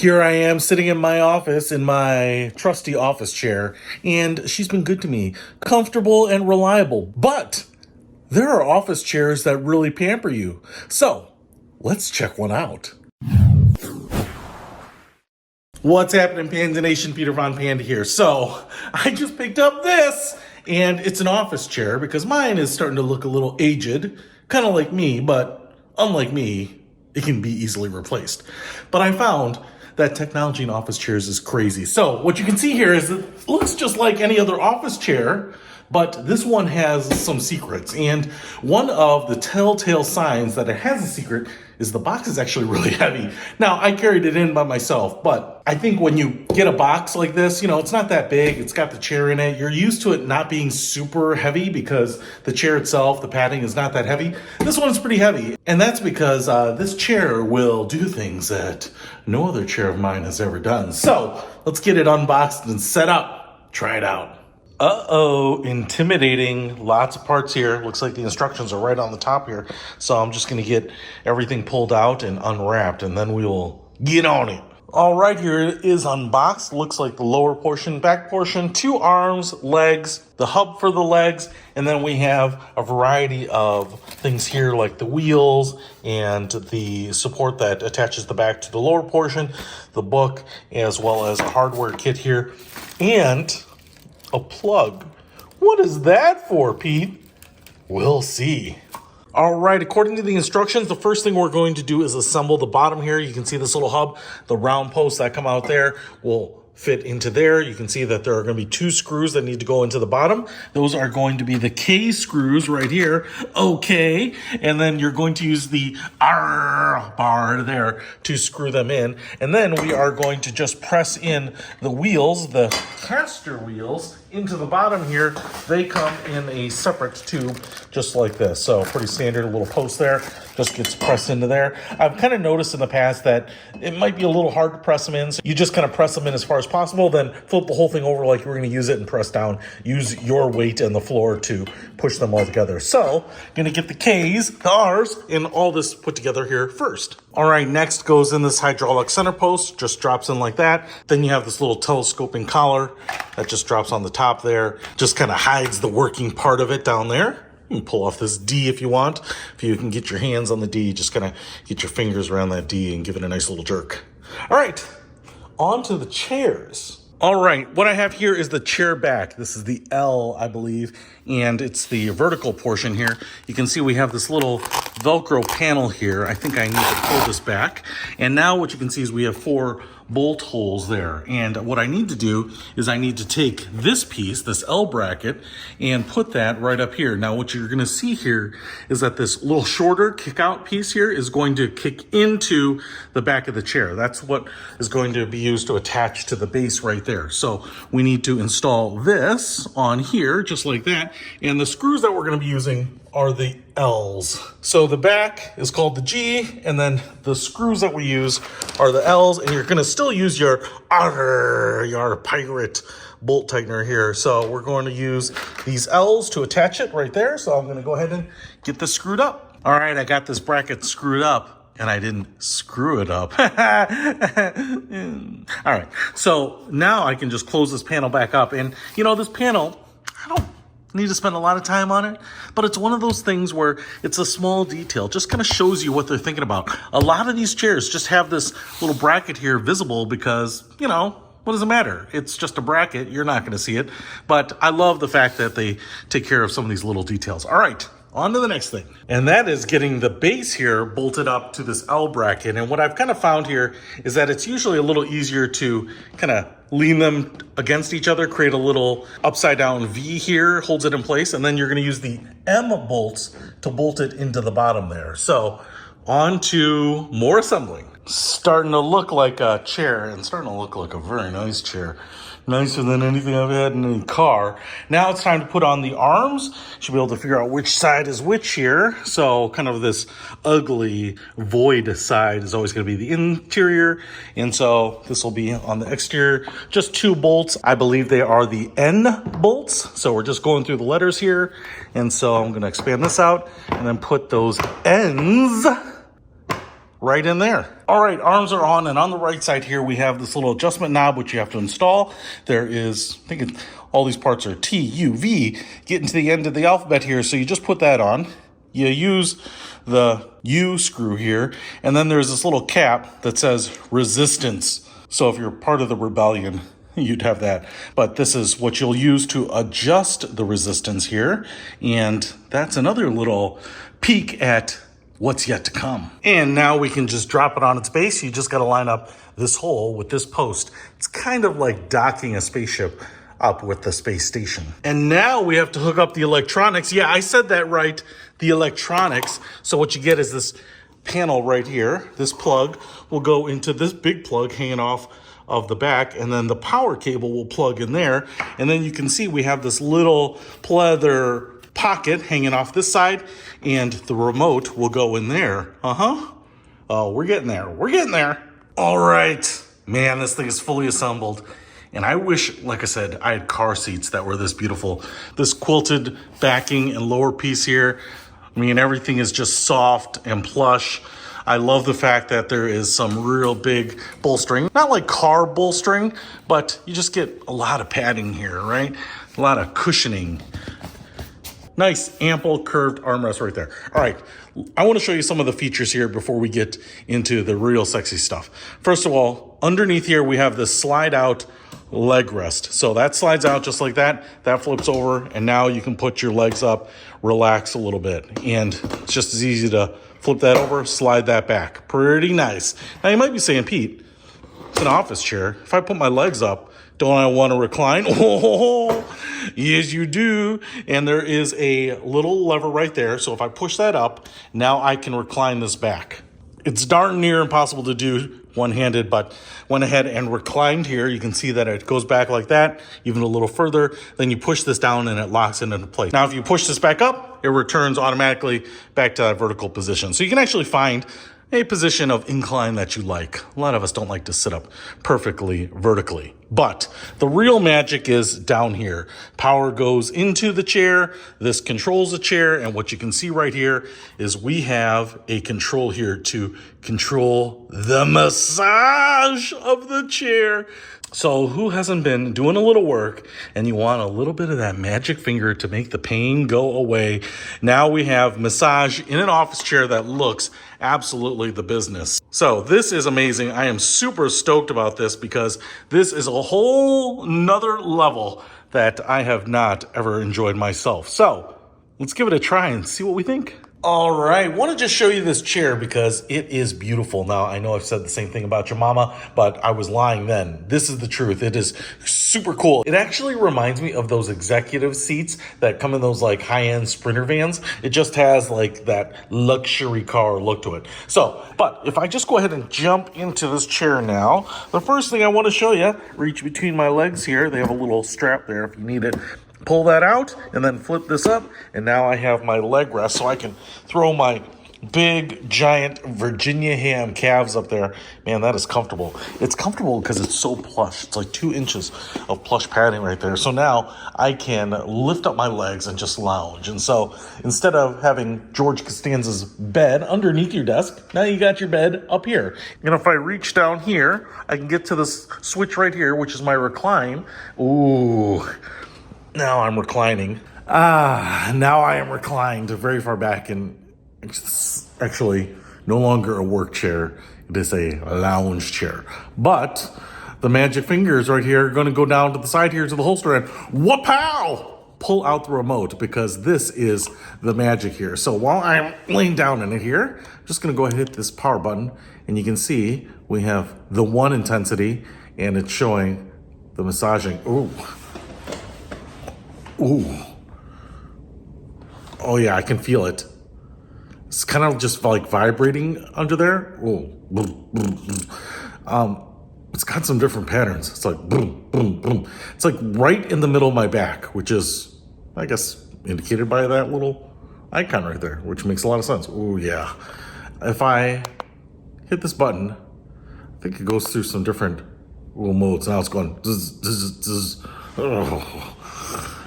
Here I am sitting in my office in my trusty office chair, and she's been good to me, comfortable and reliable. But there are office chairs that really pamper you. So let's check one out. What's happening, Panda Nation? Peter Von Panda here. So I just picked up this, and it's an office chair because mine is starting to look a little aged, kind of like me, but unlike me, it can be easily replaced. But I found that technology in office chairs is crazy. So what you can see here is it looks just like any other office chair, but this one has some secrets. And one of the telltale signs that it has a secret is the box is actually really heavy. Now, I carried it in by myself, but I think when you get a box like this, it's not that big. It's got the chair in it. You're used to it not being super heavy because the chair itself, the padding is not that heavy. This one's pretty heavy. And that's because this chair will do things that no other chair of mine has ever done. So let's get it unboxed and set up. Try it out. Uh-oh, intimidating. Lots of parts here. Looks like the instructions are right on the top here. So I'm just going to get everything pulled out and unwrapped, and then we will get on it. All right, here it is unboxed. Looks like the lower portion, back portion, 2 arms, legs, the hub for the legs, and then we have a variety of things here like the wheels and the support that attaches the back to the lower portion, the book, as well as a hardware kit here, and a plug. What is that for, Pete? We'll see. All right, according to the instructions, the first thing we're going to do is assemble the bottom here. You can see this little hub, the round posts that come out there will fit into there. You can see that there are going to be 2 screws that need to go into the bottom. Those are going to be the K screws right here. Okay. And then you're going to use the R bar there to screw them in. And then we are going to just press in the wheels, the caster wheels, into the bottom here. They come in a separate tube just like this. So pretty standard little post there. Just gets pressed into there. I've kind of noticed in the past that it might be a little hard to press them in. So you just kind of press them in as far as possible, then flip the whole thing over like you're going to use it and press down. Use your weight and the floor to push them all together. So going to get the K's, the R's, and all this put together here first. All right, next goes in this hydraulic center post, just drops in like that. Then you have this little telescoping collar that just drops on the top there. Just kind of hides the working part of it down there. You can pull off this D if you want. If you can get your hands on the D, just kind of get your fingers around that D and give it a nice little jerk. All right, on to the chairs. All right, what I have here is the chair back. This is the L, I believe, and it's the vertical portion here. You can see we have this little Velcro panel here. I think I need to pull this back. And now what you can see is we have 4 bolt holes there. And what I need to do is I need to take this piece, this L bracket, and put that right up here. Now what you're gonna see here is that this little shorter kick out piece here is going to kick into the back of the chair. That's what is going to be used to attach to the base right there. So we need to install this on here, just like that. And the screws that we're gonna be using are the L's. So the back is called the G, and then the screws that we use are the L's, and you're gonna still use your pirate bolt tightener here. So we're going to use these L's to attach it right there. So I'm gonna go ahead and get this screwed up. All right, I got this bracket screwed up, and I didn't screw it up. All right, so now I can just close this panel back up. And this panel, I don't need to spend a lot of time on it, but it's one of those things where it's a small detail, just kind of shows you what they're thinking about. A lot of these chairs just have this little bracket here visible because, what does it matter? It's just a bracket. You're not going to see it. But I love the fact that they take care of some of these little details. All right, on to the next thing. And that is getting the base here bolted up to this L bracket. And what I've kind of found here is that it's usually a little easier to kind of lean them against each other, create a little upside down V here, holds it in place. And then you're going to use the M bolts to bolt it into the bottom there. So on to more assembling. Starting to look like a chair and starting to look like a very nice chair. Nicer than anything I've had in any car. Now it's time to put on the arms. Should be able to figure out which side is which here. So kind of this ugly void side is always going to be the interior. And so this will be on the exterior. Just 2 bolts. I believe they are the N bolts. So we're just going through the letters here. And so I'm going to expand this out and then put those N's right in there. All right, arms are on, and on the right side here, we have this little adjustment knob, which you have to install. There is, I think all these parts are T, U, V, getting to the end of the alphabet here. So you just put that on. You use the U screw here, and then there's this little cap that says resistance. So if you're part of the rebellion, you'd have that. But this is what you'll use to adjust the resistance here. And that's another little peek at what's yet to come. And now we can just drop it on its base. You just got to line up this hole with this post. It's kind of like docking a spaceship up with the space station. And now we have to hook up the electronics. Yeah, I said that right, the electronics. So what you get is this panel right here. This plug will go into this big plug hanging off of the back, and then the power cable will plug in there. And then you can see we have this little pleather pocket hanging off this side, and the remote will go in there. Oh, we're getting there. We're getting there. All right. Man, this thing is fully assembled. And I wish, like I said, I had car seats that were this beautiful. This quilted backing and lower piece here. I mean, everything is just soft and plush. I love the fact that there is some real big bolstering. Not like car bolstering, but you just get a lot of padding here, right? A lot of cushioning. Nice, ample, curved armrest right there. All right, I want to show you some of the features here before we get into the real sexy stuff. First of all, underneath here, we have this slide out leg rest. So that slides out just like that. That flips over, and now you can put your legs up, relax a little bit. And it's just as easy to flip that over, slide that back. Pretty nice. Now you might be saying, Pete, it's an office chair. If I put my legs up, don't I want to recline? Oh, yes, you do. And there is a little lever right there. So if I push that up, now I can recline this back. It's darn near impossible to do one-handed, but went ahead and reclined here. You can see that it goes back like that, even a little further. Then you push this down and it locks it into place. Now, if you push this back up, it returns automatically back to that vertical position. So you can actually find a position of incline that you like. A lot of us don't like to sit up perfectly vertically. But the real magic is down here. Power goes into the chair. This controls the chair. And what you can see right here is we have a control here to control the massage of the chair. So who hasn't been doing a little work and you want a little bit of that magic finger to make the pain go away? Now we have massage in an office chair that looks absolutely the business. So this is amazing. I am super stoked about this because this is a whole nother level that I have not ever enjoyed myself. So let's give it a try and see what we think. All right, want to just show you this chair because it is beautiful. Now, I know I've said the same thing about your mama, but I was lying then. This is the truth. It is super cool. It actually reminds me of those executive seats that come in those like high-end Sprinter vans. It just has like that luxury car look to it. So, but if I just go ahead and jump into this chair now, the first thing I want to show you, reach between my legs here. They have a little strap there if you need it. Pull that out and then flip this up, and now I have my leg rest so I can throw my big giant Virginia ham calves up there. Man, that is comfortable. It's comfortable because it's so plush. It's like 2 inches of plush padding right there. So now I can lift up my legs and just lounge. And so instead of having George Costanza's bed underneath your desk, now you got your bed up here. And if I reach down here, I can get to this switch right here, which is my recline. Ooh. Now I'm reclining. Now I am reclined very far back, and it's actually no longer a work chair. It is a lounge chair. But the magic fingers right here are going to go down to the side here to the holster and wha-pow! Pull out the remote because this is the magic here. So while I'm laying down in it here, I'm just going to go ahead and hit this power button, and you can see we have the 1 intensity, and it's showing the massaging. Ooh. Ooh. Oh yeah, I can feel it. It's kind of just like vibrating under there. Ooh. It's got some different patterns. It's like boom, boom, boom. It's like right in the middle of my back, which is, I guess, indicated by that little icon right there, which makes a lot of sense. Oh yeah. If I hit this button, I think it goes through some different little modes. Now it's going zzz, zzz, zzz.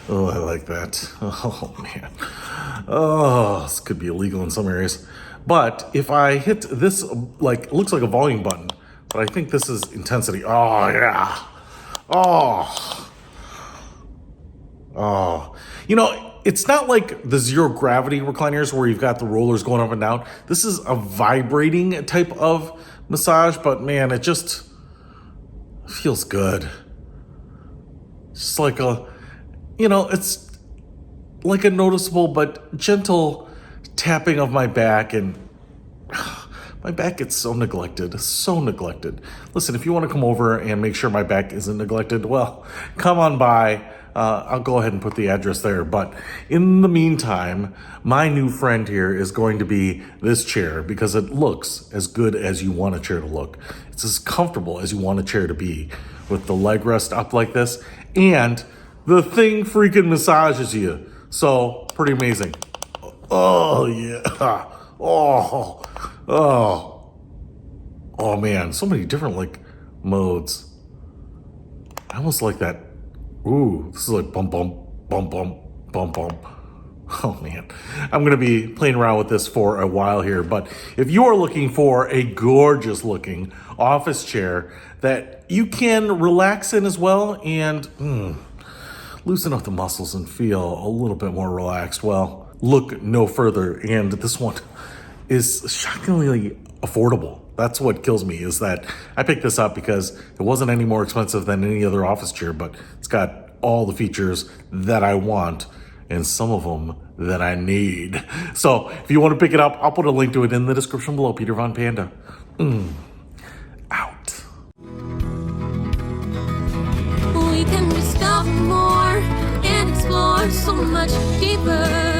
Oh, I like that. Oh, man. Oh, this could be illegal in some areas. But if I hit this, like, it looks like a volume button, but I think this is intensity. Oh, yeah. Oh. Oh. You know, it's not like the zero gravity recliners where you've got the rollers going up and down. This is a vibrating type of massage, but man, it just feels good. It's like it's like a noticeable but gentle tapping of my back, and my back gets so neglected, so neglected. Listen, if you want to come over and make sure my back isn't neglected, well, come on by. I'll go ahead and put the address there. But in the meantime, my new friend here is going to be this chair because it looks as good as you want a chair to look. It's as comfortable as you want a chair to be with the leg rest up like this. And the thing freaking massages you. So, pretty amazing. Oh, yeah. Oh, man. So many different, modes. I almost like that. Ooh, this is like bump, bump, bump, bump, bump, bump. Oh, man. I'm going to be playing around with this for a while here. But if you are looking for a gorgeous-looking office chair that you can relax in as well and loosen up the muscles and feel a little bit more relaxed, well, look no further. And this one is shockingly affordable. That's what kills me, is that I picked this up because it wasn't any more expensive than any other office chair, but it's got all the features that I want and some of them that I need. So if you want to pick it up, I'll put a link to it in the description below. Peter Von Panda. Out. We can discover more and explore so much deeper.